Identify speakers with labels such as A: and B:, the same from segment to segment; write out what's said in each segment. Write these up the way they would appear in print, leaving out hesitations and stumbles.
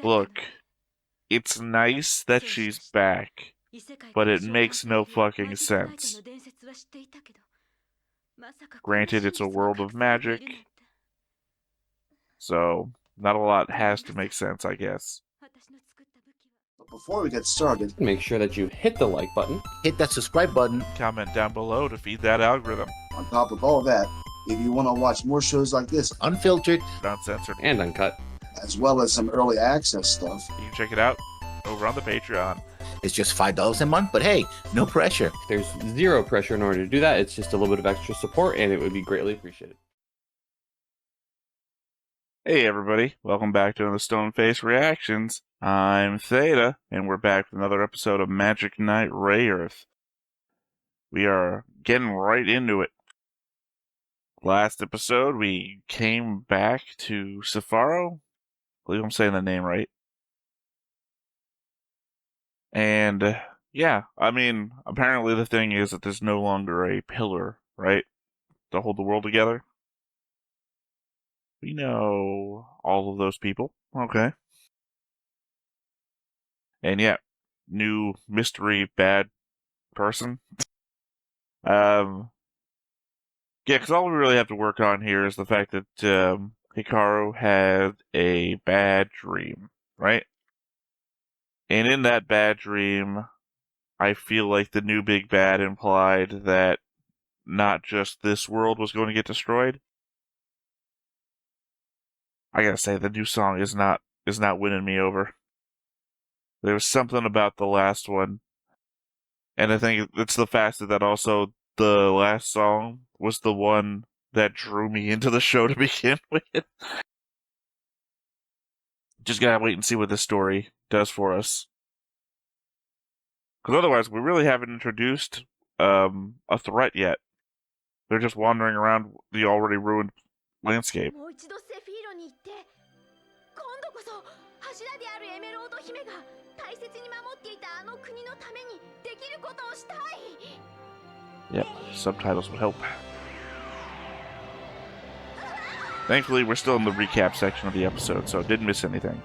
A: Look, it's nice that she's back, but it makes no fucking sense. Granted, it's a world of magic, so not a lot has to make sense, I guess.
B: Before we get started,
C: make sure that you hit the like button,
B: hit that subscribe button,
A: comment down below to feed that algorithm.
B: On top of all that, if you want to watch more shows like this, unfiltered,
A: uncensored,
C: and uncut,
B: as well as some early access stuff,
A: you can check it out over on the Patreon.
B: It's just $5 a month, but hey, no pressure.
C: There's zero pressure in order to do that. It's just a little bit of extra support, and it would be greatly appreciated.
A: Hey everybody, welcome back to the Stoneface Reactions. I'm Theta, and we're back with another episode of Magic Knight Rayearth. We are getting right into it. Last episode, we came back to Cephiro. I believe I'm saying the name right. And, yeah, I mean, apparently the thing is that there's no longer a pillar, right, to hold the world together. We know all of those people. Okay. And yeah, new mystery bad person. Yeah, because all we really have to work on here is the fact that Hikaru had a bad dream, right? And in that bad dream, I feel like the new big bad implied that not just this world was going to get destroyed. I gotta say, the new song is not winning me over. There was something about the last one, and I think it's the fact that also the last song was the one that drew me into the show to begin with. Just gotta wait and see what this story does for us. Because otherwise, we really haven't introduced a threat yet. They're just wandering around the already ruined landscape. Yep, subtitles would help. Thankfully, we're still in the recap section of the episode, so didn't miss anything.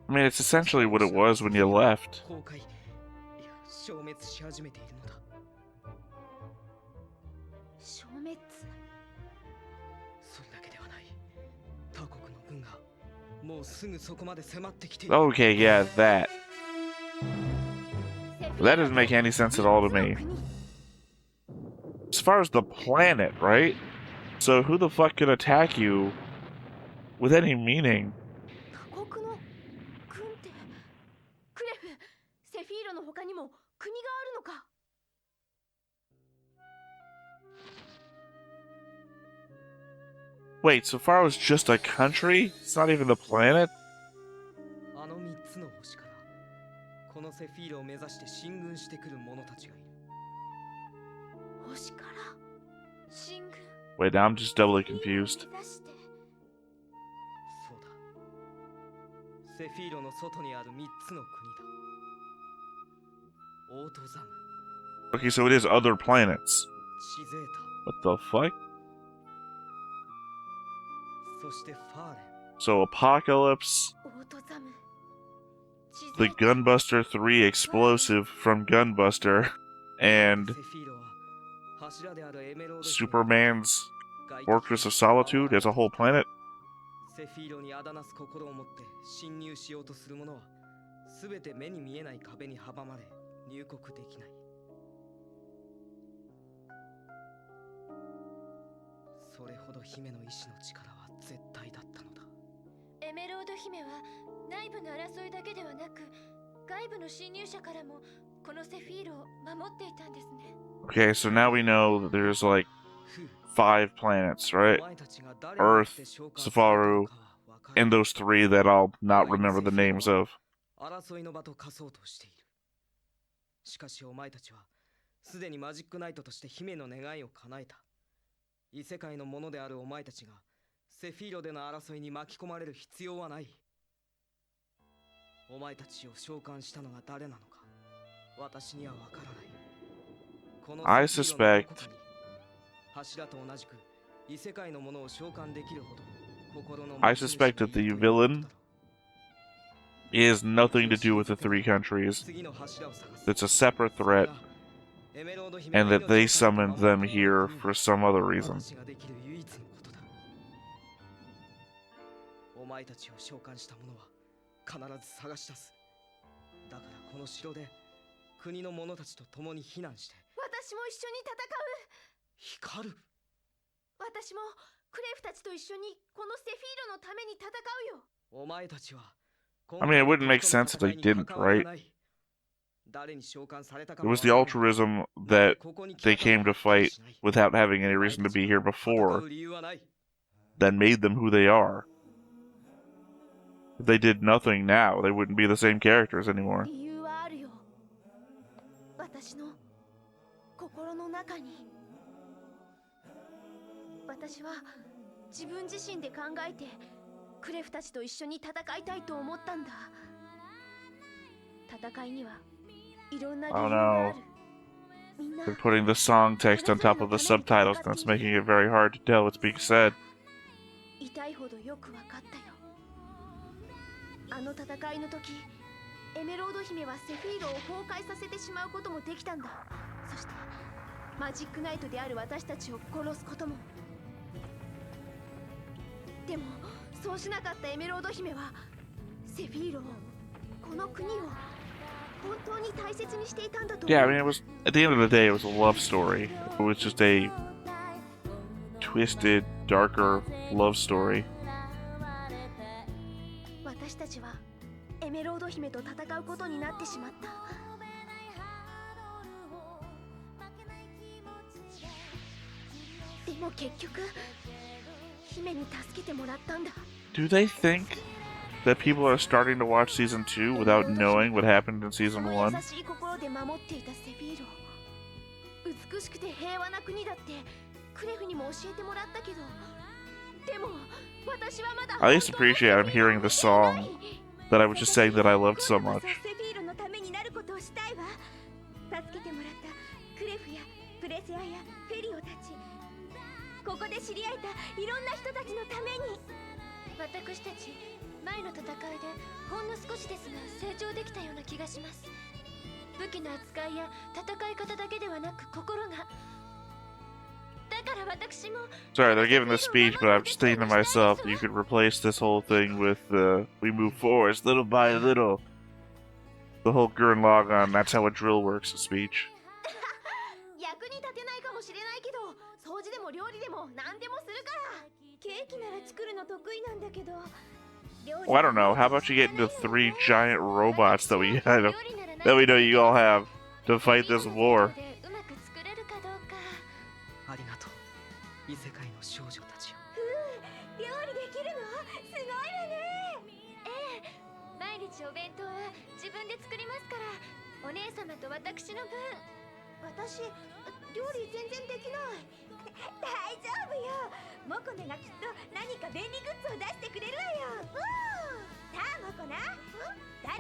A: I mean, it's essentially what it was when you left. Okay, yeah, that. That doesn't make any sense at all to me. As far as the planet, right? So who the fuck could attack you with any meaning? Wait, Cephiro is just a country? It's not even the planet? Wait, now I'm just doubly confused. Okay, so it is other planets. What the fuck? So Apocalypse, the Gunbuster 3 explosive from Gunbuster, and Superman's Fortress of Solitude as a whole planet? Okay, so now we know that there's like 5 planets, right? Earth, Cephiro, and those 3 that I'll not remember the names of. I suspect that the villain is nothing to do with the three countries. It's a separate threat, and that they summoned them here for some other reason. I mean, it wouldn't make sense if they didn't, right? It was the altruism that they came to fight without having any reason to be here before that made them who they are. If they did nothing now, they wouldn't be the same characters anymore. Oh no. They're putting the song text on top of the subtitles, and it's making it very hard to tell what's being said. Yeah, I mean, it was, at the end of the day, it was a love story. It was just a twisted, darker love story. Do they think that people are starting to watch Season 2 without knowing what happened in Season 1? I at least appreciate I'm hearing the song that I was just saying that I loved so much. Sorry, they're giving this speech, but I'm just thinking to myself, you could replace this whole thing with, we move forwards little by little. The whole Gurren Lagann, that's how a drill works, speech. Well, I don't know, how about you get into 3 giant robots that we know you all have to fight this war?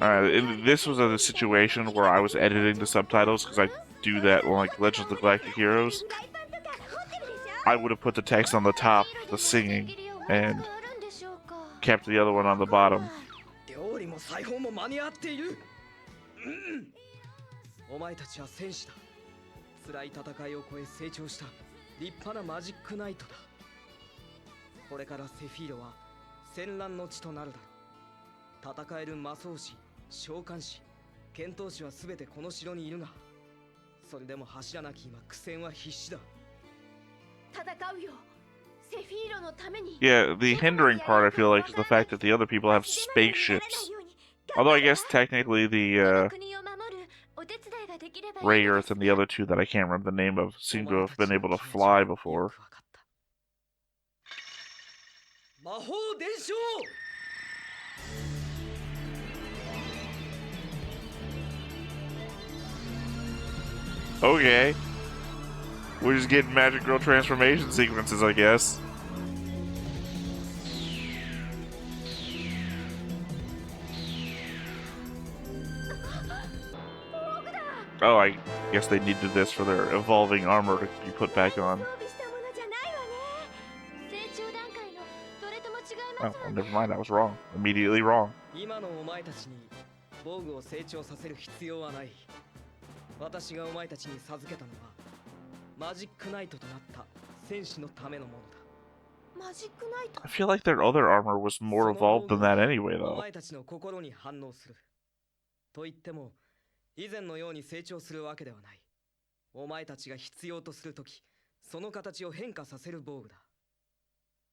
A: Alright, this was a situation where I was editing the subtitles, because I do that on, like, Legends of the Galactic Heroes. I would have put the text on the top, the singing, and kept the other one on the bottom. Yeah, the hindering part, I feel like, is the fact that the other people have spaceships. Although I guess technically the Rayearth and the other two that I can't remember the name of seem to have been able to fly before. Okay. We're just getting Magic Girl transformation sequences, I guess. Oh, I guess they needed this for their evolving armor to be put back on. Oh, well, never mind, I was wrong. Immediately wrong.
D: 今のお前たちに防具を成長させる必要はない。私がお前たちに授けたのはマジックナイトとなった戦士のためのものだ。マジックナイト
A: I feel like their other armor was more evolved than that anyway,
D: お
A: though.
D: 前たちの心に反応する。と言っても以前のように成長するわけではない。お前たちが必要とするとき、その形を変化させる防具だ。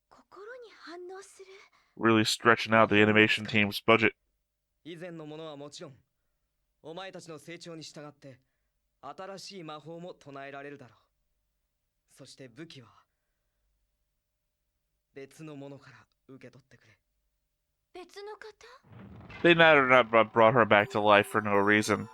D: 心に反応する
A: Really stretching out the animation team's budget.
D: 以前のものはもちろん、お前たちの成長に従って新しい魔法も唱えられるだろう。そして武器は別のものから受け取ってくれ。別の方
A: They not brought her back to life for no reason.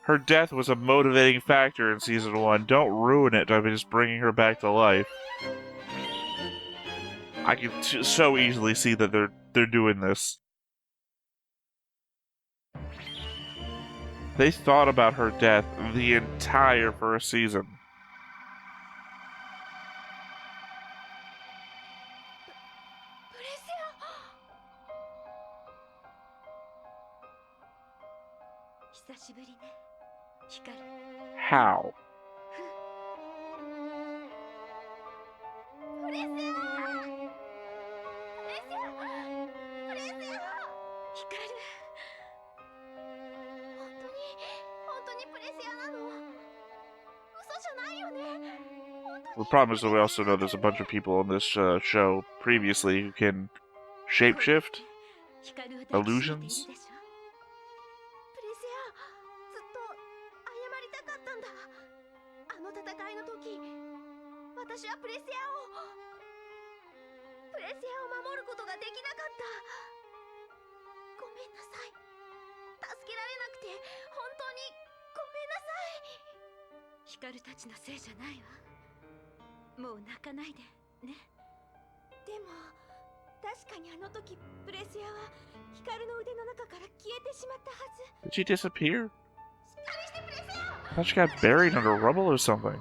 A: Her death was a motivating factor in season 1. Don't ruin it by just bringing her back to life. I can so easily see that they're doing this. They thought about her death the entire first season. How? The problem is that we also know there's a bunch of people in this show previously who can shapeshift illusions.
D: 私はプレセアを守ることができなかった。ごめんなさい。助けられなくて本当にごめんなさい。ヒカルたちのせいじゃないわ。もう泣かないでね。でも確かにあの時プレセアはヒカルの腕の中から消えてしまったはず。
A: Did she disappear? I thought she got buried under rubble or something.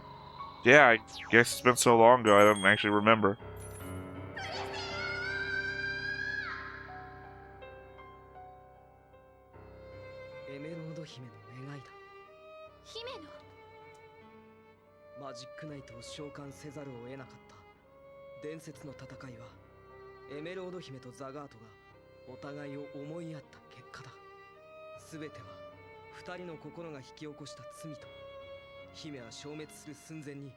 A: Yeah, I guess it's been so long ago I don't actually remember. エメロード姫の願いだ。姫のマジックナイトを召喚せざるを得なかった伝説の戦いはエメロード姫とザガートがお互いを思い合った結果だ。すべては二人の心が引き起こした罪と姫は消滅する寸前に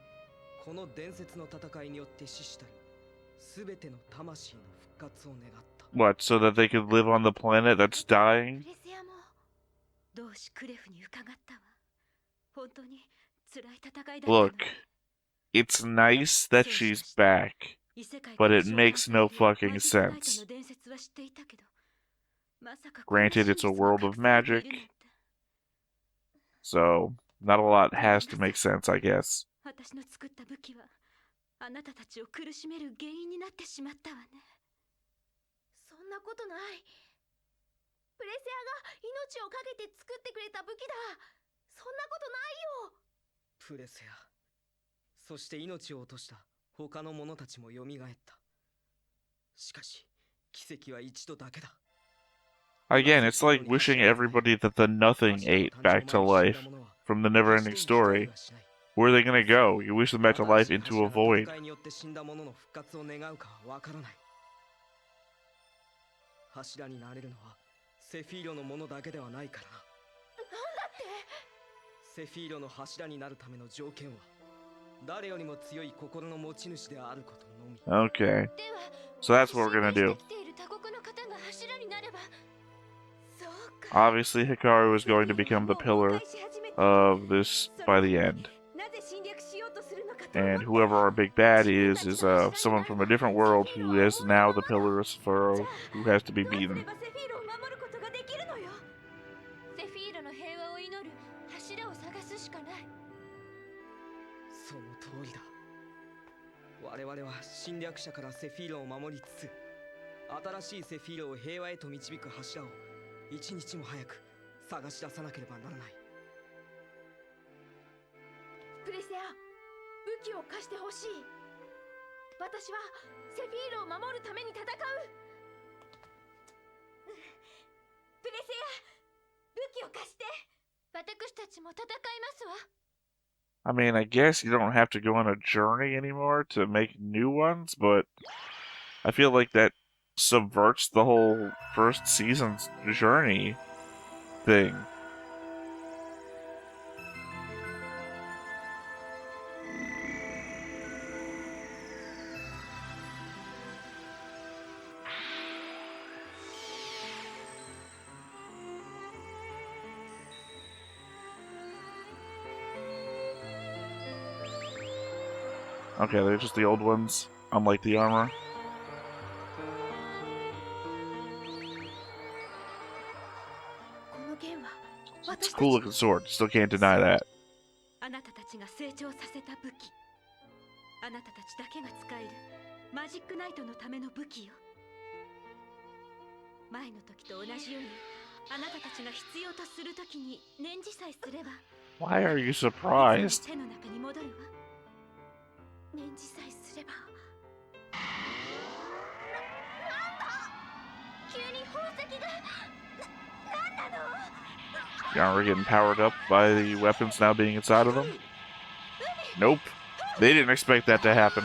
A: この伝説の戦いによって死したるすべての魂の復活を願った。 What, so that they could live on the planet that's dying? Look, it's nice that she's back, but it makes no fucking sense. Granted, it's a world of magic, so not a lot has to make sense, I guess.
D: 私の作った武器はあなたたちを苦しめる原因になってしまったわね。そんなことない。プレセアが命を懸けて作ってくれた武器だ。そんなことないよ。プレセア、そして命を落とした他の者たちも蘇った。しかし奇跡は一度だけだ。
A: Again, it's like wishing everybody that the Nothing ate back to life from the never-ending story. Where are they gonna go? You wish them back to life into a void.
D: 柱になれるのはセフィーロのものだけではないからな。なんだって？セフィーロの柱になるための条件は誰よりも強い心の持ち主であることのみ。
A: Okay. So that's what we're gonna do. Obviously, Hikaru is going to become the pillar of this by the end. And whoever our big bad is someone from a different world who is now the pillar of Cephiro, who has to be beaten.
D: その通りだ。我々は侵略者からセフィーロを守りつつ
E: 新しいセフィーロを平和へと導く柱を一日も早く探し出さなければならない。
D: プレセア、武器を貸してほしい。私はセフィーロを守るために戦う。プレセア、武器を貸して。私たちも戦いますわ。
A: I mean, I guess you don't have to go on a journey anymore to make new ones, but I feel like that subverts the whole first season's journey thing. Okay, they're just the old ones, unlike the armor. It's a cool looking sword, still can't deny that.
D: あなたたちが成長させた武器。あなたたちだけが使えるマジックナイトのための武器よ。前の時と同じように、あなたたちが必要とする時に念じさえすれば。
A: Why are you surprised?
D: 手の中に戻るわ。念じさえすれば。なんだ？急に宝石が。なんなの
A: Yarn getting powered up by the weapons now being inside of them? Nope. They didn't expect that to happen.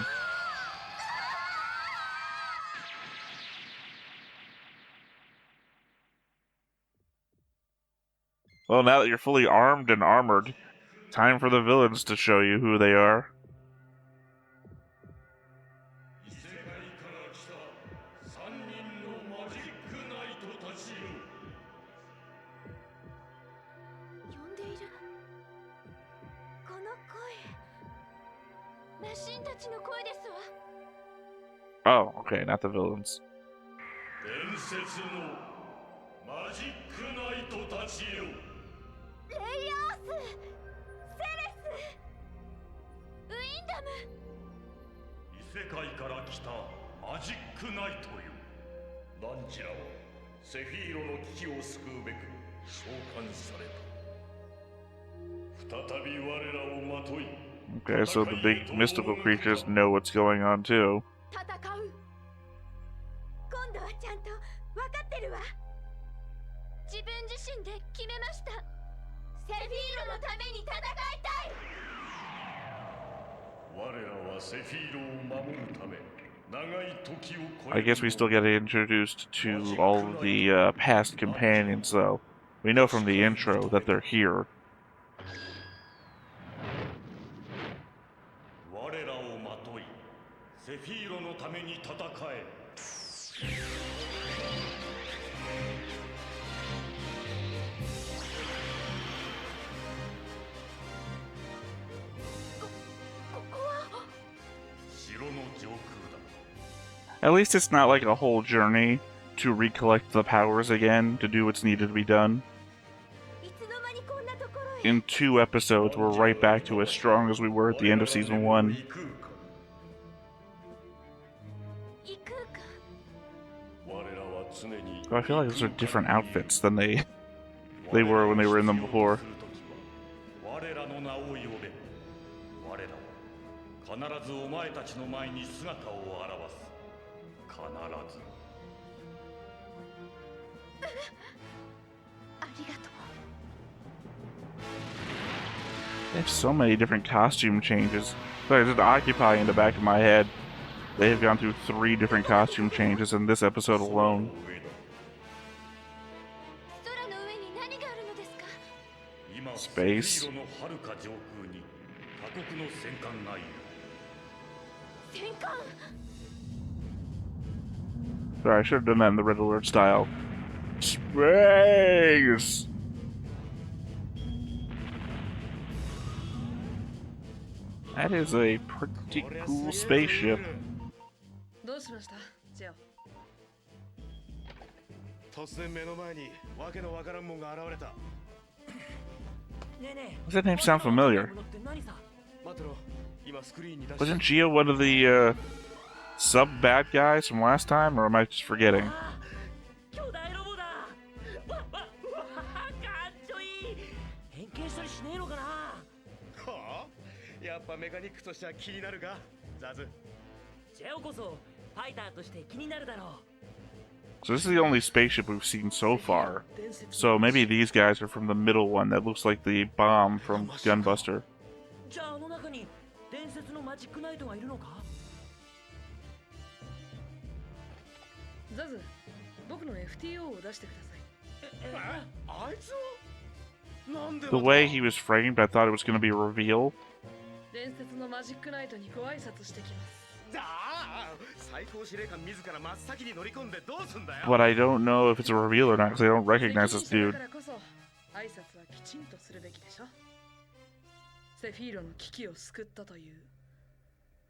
A: Well, now that you're fully armed and armored, time for the villains to show you who they are. Oh, okay, not the villains. Okay, so the big mystical creatures know what's going on too. I guess we still get introduced to all of the past companions, though. We know from the intro that they're here. At least it's not like a whole journey to recollect the powers again to do what's needed to be done. In 2 episodes, we're right back to as strong as we were at the end of Season 1. I feel like those are different outfits than they were when they were in them before. They have so many different costume changes. Sorry, just Occupy in the back of my head. They have gone through 3 different costume changes in this episode alone. Space. Sorry, I should have done that in the Red Alert style. Space! That is a pretty cool spaceship. Does that name sound familiar? Wasn't Gio one of the sub bad guys from last time, or am I just forgetting?
E: 巨大ロボだわかっちょいい変形したりしねえのかなはあやっぱメカニックとしては気になるがザズジェオこそファイターとして気になるだろう
A: So this is the only spaceship we've seen so far. So maybe these guys are from the middle one that looks like the bomb from Gunbuster.
E: じゃああの中に伝説のマジックナイトがいるのか
F: ザズ、僕の FTO を出してください。
E: あいつをなんで
A: The way he was framed, I thought it was going to be a reveal.
F: 伝説のマジックナイトにご挨拶してきます。
E: だあ最高司令官自ら真っ先に乗り込んでどうすんだよ
A: But I don't know if it's a reveal or not because I don't recognize this
F: 責任
A: dude.
F: 者だからこそ挨拶はきちんとするべきでしょ。セフィーロの危機を救ったという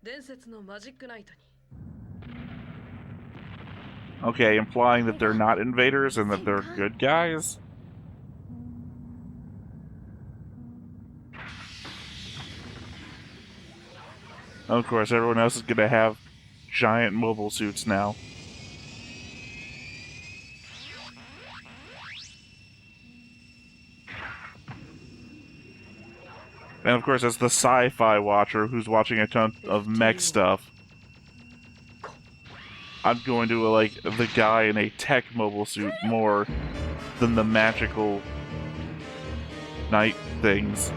F: 伝説のマジックナイトに。
A: Okay, implying that they're not invaders and that they're good guys? Of course, everyone else is gonna have giant mobile suits now. And of course, as the sci-fi watcher who's watching a ton of mech stuff, I'm going to like the guy in a tech mobile suit more than the magical knight things.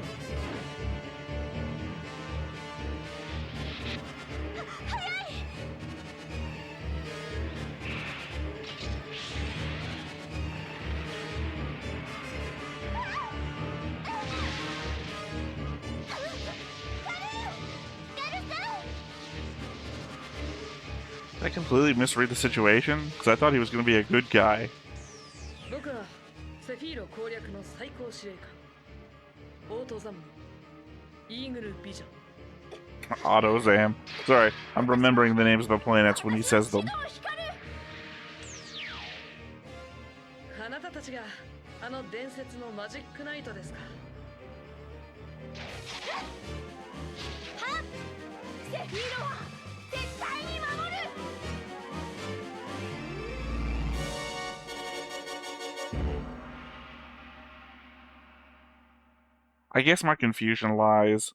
A: Did I completely misread the situation? Because I thought he was going to be a good guy.
F: 僕はセフィーロ攻略の最高司令官オートザムのイーグルビジョン
A: Autozam. Sorry, I'm remembering the names of the planets when he says them.
F: あなたたちがあの伝説のマジックナイトですか
D: はっセフィーロは絶対に守る
A: I guess my confusion lies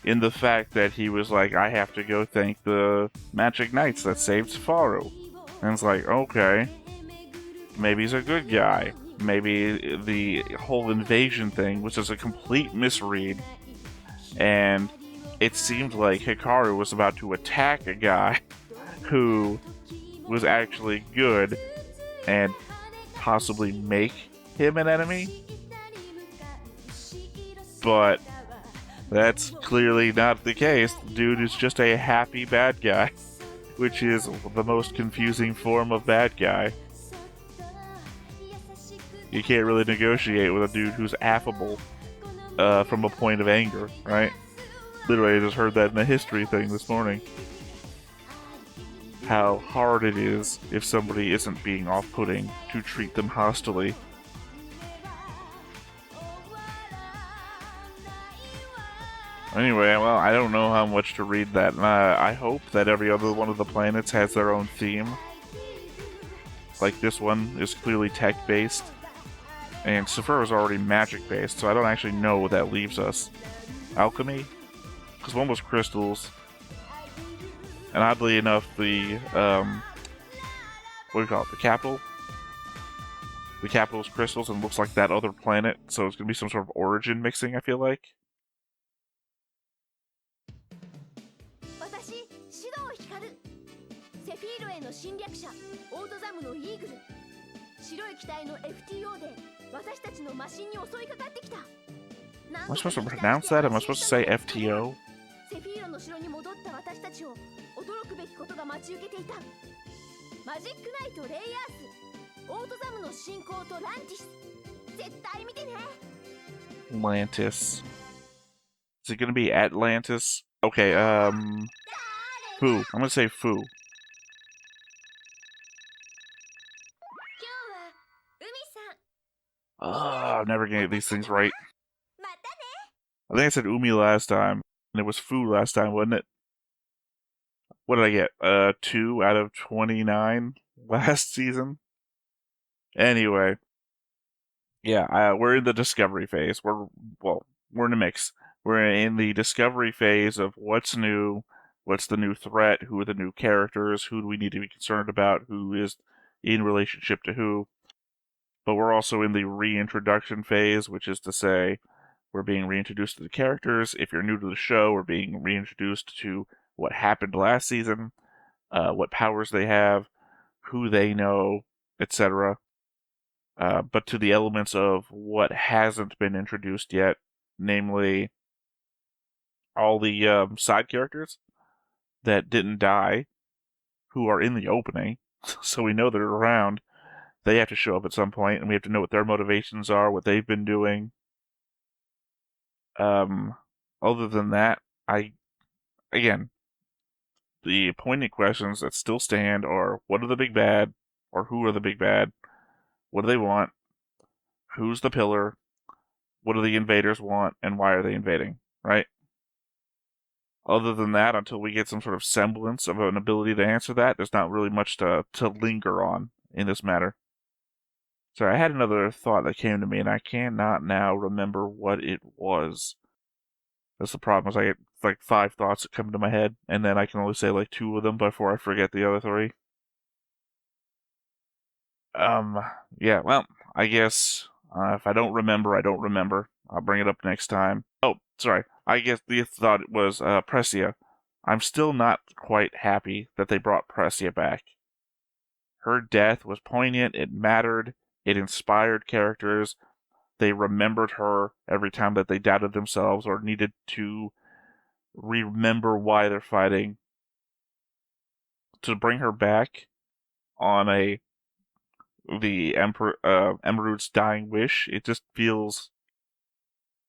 A: in the fact that he was like, I have to go thank the magic knights that saved Cephiro. And it's like, okay, maybe he's a good guy. Maybe the whole invasion thing was just a complete misread. And it seemed like Hikaru was about to attack a guy who was actually good and possibly make him an enemy. But that's clearly not the case. The dude is just a happy bad guy, which is the most confusing form of bad guy. You can't really negotiate with a dude who's affable from a point of anger, right? Literally, I just heard that in a history thing this morning. How hard it is, if somebody isn't being off-putting, to treat them hostilely. Anyway, well, I don't know how much to read that. I hope that every other one of the planets has their own theme. Like this one is clearly tech-based. And Cephiro is already magic-based, so I don't actually know what that leaves us. Alchemy? Because one was crystals. And oddly enough, the, what do you call it? The capital? The capital is crystals and looks like that other planet, so it's going to be some sort of origin mixing, I feel like.
D: 私シドを光るセフィーロへの侵略者オートザムのイーグル白い機体の FTO で私たちのマシンに襲いかかってきた
A: Am I supposed to pronounce that? Am I supposed to say FTO?
D: セフィーロの城に戻った私たちを驚くべきことが待ち受けていたマジックナイト・レイヤースオートザムの進行とランティス絶対見てね
A: Atlantis. Is it gonna be Atlantis? Okay, Fu. I'm gonna say Fu.
D: 今日は海さん
A: Ah, I'm never gonna get these things right.
D: またね
A: I think I said Umi last time, and it was Fu last time, wasn't it? what did I get? 2 out of 29 last season. Anyway, yeah, we're in the discovery phase. We're in a mix. We're in the discovery phase of what's new, what's the new threat, who are the new characters, who do we need to be concerned about, who is in relationship to who. But we're also in the reintroduction phase, which is to say, we're being reintroduced to the characters. If you're new to the show, we're being reintroduced to what happened last season, what powers they have, who they know, etc. But to the elements of what hasn't been introduced yet, namely all the side characters that didn't die, who are in the opening, so we know they're around. They have to show up at some point, and we have to know what their motivations are, what they've been doing. Other than that, again, the poignant questions that still stand are, what are the big bad, or who are the big bad? What do they want? Who's the pillar? What do the invaders want, and why are they invading, right? Other than that, until we get some sort of semblance of an ability to answer that, there's not really much to linger on in this matter. Sorry, I had another thought that came to me, and I cannot now remember what it was. That's the problem, is I get like 5 thoughts that come into my head, and then I can only say like 2 of them before I forget the other 3. Yeah, well, I guess if I don't remember, I don't remember. I'll bring it up next time. Oh, sorry. I guess the thought was Pressia. I'm still not quite happy that they brought Pressia back. Her death was poignant, it mattered, it inspired characters. They remembered her every time that they doubted themselves or needed to remember why they're fighting. To bring her back on the Emerald's dying wish, it just feels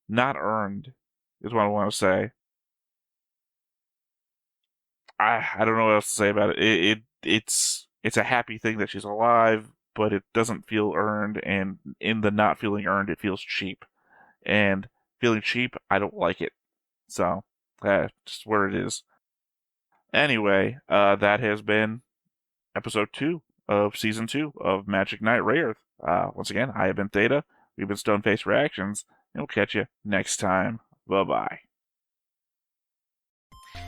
A: not earned, is what I want to say. I don't know what else to say about it. It's a happy thing that she's alive, but it doesn't feel earned, and in the not feeling earned, it feels cheap. And feeling cheap, I don't like it. So, just where it is. Anyway, that has been episode 2 of season 2 of Magic Knight Rayearth. Once again, I have been Theta. We've been Stoneface Reactions, and we'll catch you next time. Bye-bye.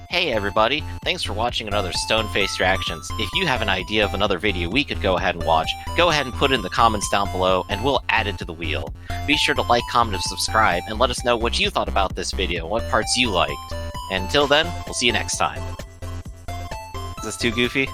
G: Hey everybody, thanks for watching another Stoneface Reactions. If you have an idea of another video we could go ahead and watch, go ahead and put it in the comments down below and we'll add it to the wheel. Be sure to like, comment, and subscribe, and let us know what you thought about this video, what parts you liked. And until then, we'll see you next time. Is this too goofy?